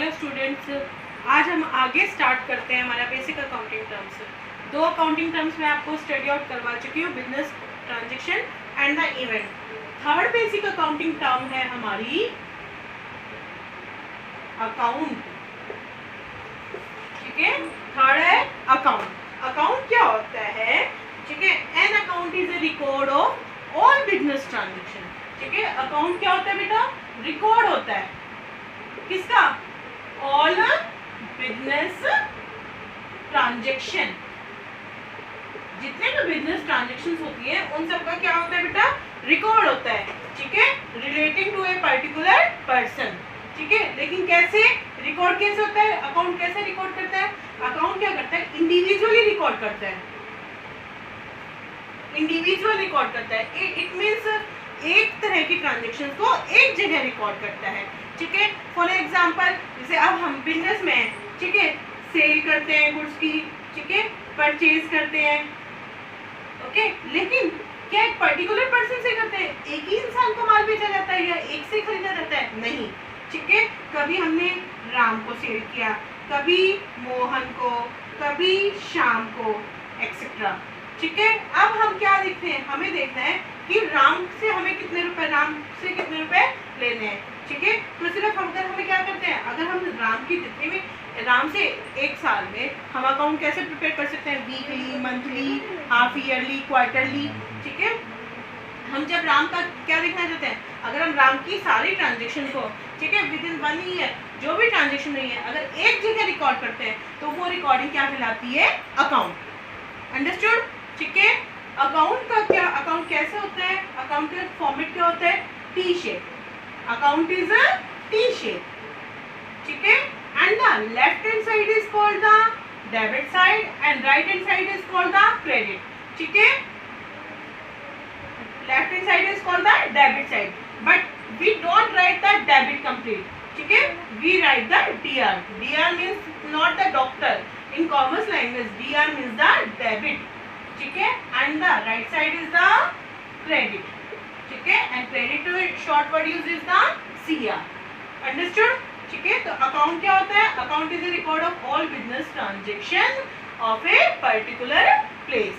Hello students, आज हम आगे स्टार्ट करते हैं हमारा basic accounting terms. 2 accounting terms मैं आपको स्टडी आउट करवा चुकी हूँ, business transaction and the event. Third basic accounting term है हमारी अकाउंट। ठीक है, थर्ड है अकाउंट। अकाउंट क्या होता है? ठीक है, an account is a record of all business transaction. ठीक है, अकाउंट क्या होता है बेटा? रिकॉर्ड होता है किसका? All business transaction. जितने भी बिजनेस ट्रांजैक्शंस होती है उन सबका क्या होता है बेटा? रिकॉर्ड होता है। ठीक है, relating to a particular person. ठीक है, लेकिन कैसे रिकॉर्ड कैसे होता है? अकाउंट कैसे रिकॉर्ड करता है? अकाउंट क्या करता है? इंडिविजुअली रिकॉर्ड करता है। इंडिविजुअल रिकॉर्ड करता है। इट मींस एक तरह की ट्रांजैक्शन को एक जगह रिकॉर्ड करता है। ठीक है, फॉर एग्जांपल जैसे अब हम बिजनेस में हैं, ठीक है, सेल करते हैं गुड्स की, ठीक है, परचेज करते हैं, ओके, लेकिन क्या एक पर्टिकुलर पर्सन से करते हैं? एक ही इंसान को माल बेचा जाता है या एक से खरीदा जाता है? नहीं। ठीक है, कभी हमने राम को सेल किया, कभी मोहन को, कभी श्याम को, एक्सेट्रा। ठीक है, अब हम क्या देखते हैं? हमें देखना है कि राम से हमें कितने रुपए, राम से कितने रुपए लेने हैं। ठीक है, तो सिर्फ अगर हमें क्या करते हैं, अगर हम राम की जितनी भी, राम से एक साल में हम अकाउंट कैसे प्रिपेयर कर सकते हैं? Weekly, monthly, half yearly, quarterly. ठीक है, हम जब राम का क्या देखना चाहते हैं, अगर हम राम की सारी ट्रांजेक्शन को, ठीक है, विद इन 1 ईयर जो भी ट्रांजेक्शन हुई है अगर एक जगह रिकॉर्ड करते हैं तो वो रिकॉर्डिंग क्या कहलाती है? अकाउंट। अंडरस्टूड? ठीक है, अकाउंट का क्या, अकाउंट कैसे होता है? अकाउंट का फॉर्मेट क्या होता है? T shape. Account is a T shape. ठीक है, and the left hand side is called the debit side and right hand side is called the credit. ठीक है, left hand side is called the debit side, but we don't write the debit complete. ठीक है, we write the DR. DR means not the doctor, in commerce language DR means the debit. ठीक है, and the right side is the credit. ठीक है, and credit to short word use is the CR. Understood? ठीक है, तो account क्या होता है? Account is a record of all business transaction of a particular place.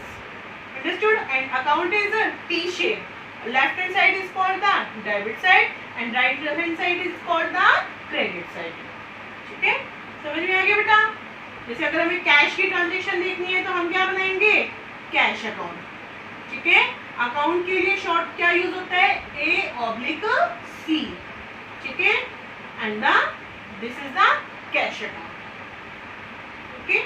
Understood? And account is a T shape. Left hand side is called the debit side and right hand side is called the credit side. ठीक है, समझ में आ गया बेटा? जैसे अगर हमें cash की ट्रांजैक्शन देखनी है तो हम क्या बनाएंगे? Cash account. ठीक है, अकाउंट के लिए शॉर्ट क्या यूज होता है? A/C। ठीक है, and this is the cash account. Okay,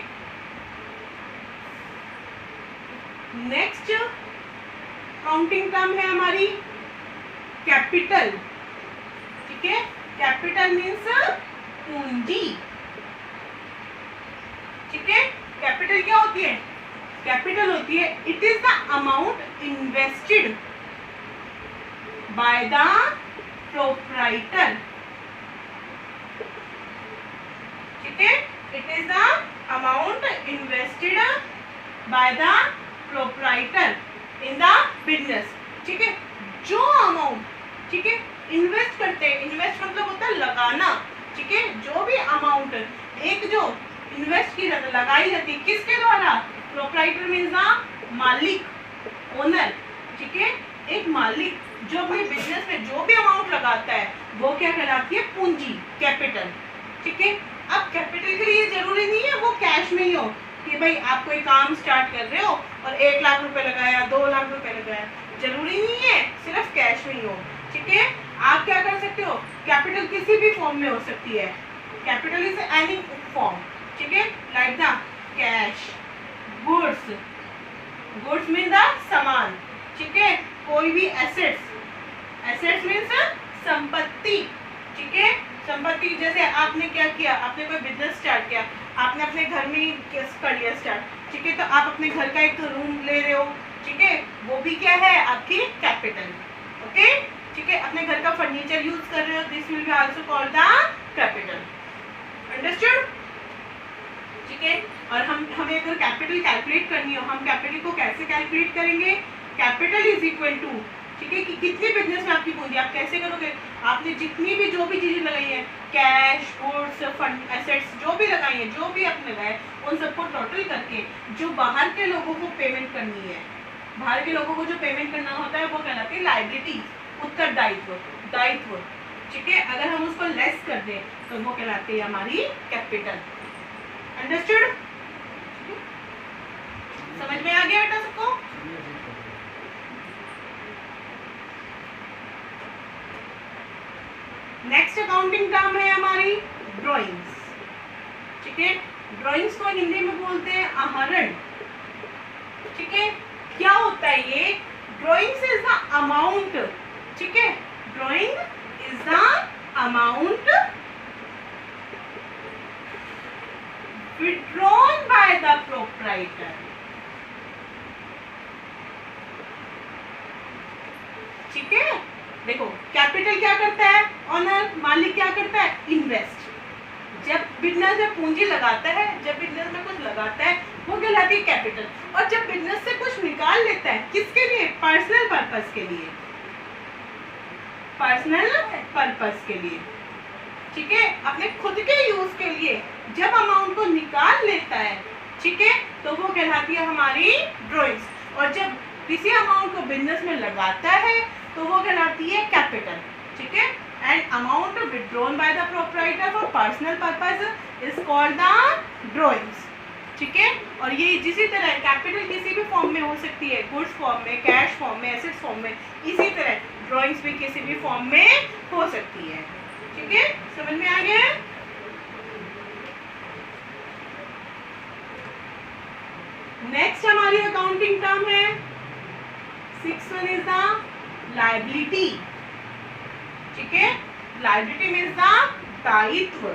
next accounting term है हमारी कैपिटल। ठीक है, कैपिटल मीन्स पूंजी। ठीक है, कैपिटल क्या होती है? कैपिटल होती है, it is the amount invested by the proprietor. ठीक है, it is the amount invested by the proprietor in the business. ठीक है, जो अमाउंट, ठीक है, इन्वेस्ट करते हैं, इन्वेस्ट मतलब होता है लगाना। ठीक है, जो भी अमाउंट एक जो इन्वेस्ट की जाती, लगाई जाती है, किसके द्वारा? प्रोप्राइटर मीन्स द मालिक, ओनर। ठीक है, एक मालिक जो अपने बिजनेस में जो भी अमाउंट लगाता है वो क्या कहलाती है? पूंजी, कैपिटल। ठीक है, अब कैपिटल के लिए जरूरी नहीं है वो कैश में ही हो कि भाई आप कोई काम स्टार्ट कर रहे हो और 1 लाख रुपए लगाया, 2 लाख रुपए लगाया, जरूरी नहीं है सिर्फ कैश में ही हो। ठीक है, आप क्या कर सकते हो? कैपिटल किसी भी फॉर्म में हो सकती है। Capital is any form. ठीक है, like the cash, goods, goods mean the सामान। ठीक है, कोई भी एसेट्स, एसेट्स मीन्स संपत्ति। ठीक है, संपत्ति जैसे आपने क्या किया, आपने कोई बिजनेस स्टार्ट किया, आपने अपने घर में ही कर लिया स्टार्ट। ठीक है, तो आप अपने घर का एक रूम ले रहे हो, ठीक है, वो भी क्या है? आपकी कैपिटल। ओके, ठीक है, अपने घर का फर्नीचर यूज कर रहे हो, this will be also called the capital. Understood? ठीक है, और हमें अगर कैपिटल कैलकुलेट करनी हो, हम कैपिटल को कैसे कैलकुलेट करेंगे? कैपिटल इज इक्वल टू, ठीक है, कि कितनी बिजनेस में आपकी पूंजी, आप कैसे करोगे? आपने जितनी भी जो भी चीजें लगाई है, कैश, गुड्स, फंड एसेट्स जो भी लगाई है, जो भी आपने लगाए, उन सबको टोटल करके जो बाहर के लोगों को पेमेंट करनी है, बाहर के लोगों को जो पेमेंट करना होता है वो कहलाती है लायबिलिटी, उत्तरदायित्व, दायित्व। ठीक है, अगर हम उसको लेस कर दें तो वो कहलाती है हमारी कैपिटल। अंडरस्टूड? समझ में आ गया बेटा सबको? नेक्स्ट अकाउंटिंग टर्म है हमारी ड्राइंग्स। ठीक है, ड्राइंग्स को हिंदी में बोलते हैं आहरण। ठीक है, क्या होता है ये? ड्राइंग्स इज द अमाउंट, ठीक है, drawing is the amount withdrawn by the proprietor। ठीक है, देखो कैपिटल क्या करता है? ऑनर, मालिक क्या करता है? इन्वेस्ट। जब बिजनेस में पूंजी लगाता है, जब बिजनेस में कुछ लगाता है, वो कहलाती है कैपिटल। और जब बिजनेस से कुछ निकाल लेता है, किसके लिए? पर्सनल पर्पस के लिए, पर्सनल पर्पस के लिए। ठीक है, अपने खुद के यूज के लिए जब अमाउंट को निकाल लेता है, ठीक है, तो वो कहलाती है हमारी ड्राइंग्स। और जब किसी अमाउंट को बिजनेस में लगाता है तो वो कहलाती है कैपिटल। ठीक है, and amount withdrawn by the proprietor for personal purpose is called the drawings. ठीक है, और ये जिसी तरह कैपिटल किसी भी फॉर्म में हो सकती है, गुड्स फॉर्म में, कैश फॉर्म में, एसेट्स फॉर्म में, इसी तरह ड्राइंग्स भी किसी भी फॉर्म में हो सकती है। ठीक है, समझ में आ गया? नेक्स्ट हमारी अकाउंटिंग टर्म है 6 वन इज द लायबिलिटी। ठीक है, लायबिलिटी मीन्स द दायित्व।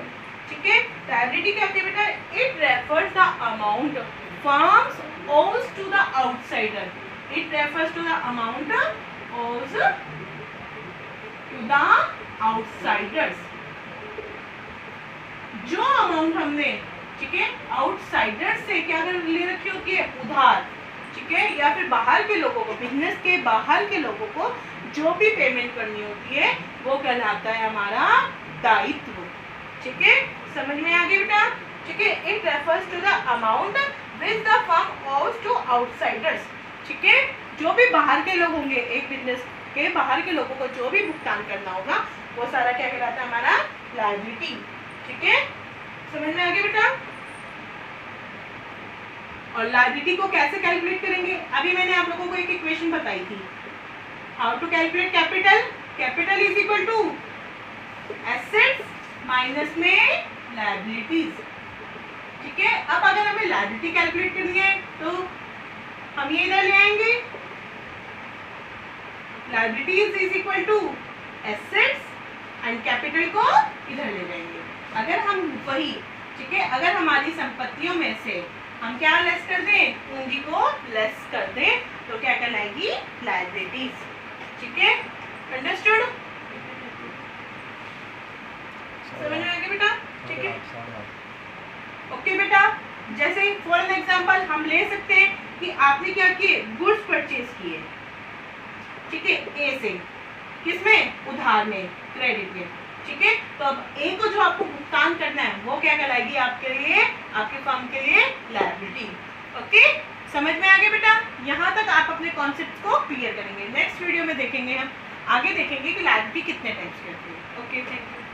ठीक है, लायबिलिटी क्या होती है बेटा? It refers the amount firms owes to the outsider. It refers to the amount owes to the outsiders. जो अमाउंट हमने, ठीक है, आउटसाइडर से क्या ले रखी होती है? उधार। ठीक है, या फिर बाहर के लोगों को, बिजनेस के बाहर के लोगों को जो भी पेमेंट करनी होती है वो कहलाता है हमारा दायित्व। ठीक है, समझ में आ गया बेटा? ठीक है, it refers to the amount which the firm owes to outsiders. ठीक है, जो भी बाहर के लोग होंगे, एक बिजनेस के बाहर के लोगों को जो भी भुगतान करना होगा वो सारा क्या कहलाता है? हमारा लायबिलिटी। ठीक है, समझ में आ गया बेटा? और लायबिलिटी को कैसे कैलकुलेट करेंगे? अभी मैंने आप लोगों को एक इक्वेशन बताई थी, how to calculate capital. Capital is equal to assets minus में लायबिलिटीज। ठीक है, अब अगर हमें लायबिलिटी कैलकुलेट करनी है तो हम ये इधर ले आएंगे, liabilities is equal to assets and capital को इधर ले जाएंगे। अगर हम वही, ठीक है, अगर हमारी संपत्तियों में से हम क्या लेस कर दें? पूंजी को लेस कर दें तो क्या कहलाएगी? लायबिलिटीज। ठीक है, अंडरस्टूड? समझ में आ गया बेटा? ठीक है, ओके बेटा। जैसे फॉर एन एग्जांपल हम ले सकते हैं कि आपने क्या किए? गुड्स परचेज किए। ठीक है, ए से, किसमें? उधार में, क्रेडिट में। ठीक है, तो अब ए को जो आपको भुगतान करना है वो क्या कहलाएगी आपके लिए, आपके फर्म के लिए? लायबिलिटी। ओके, समझ में आ गया बेटा? यहाँ तक आप अपने कॉन्सेप्ट को क्लियर करेंगे। नेक्स्ट वीडियो में देखेंगे, हम आगे देखेंगे कि लायबिलिटी कितने टाइप्स की होती है। Okay, thank you.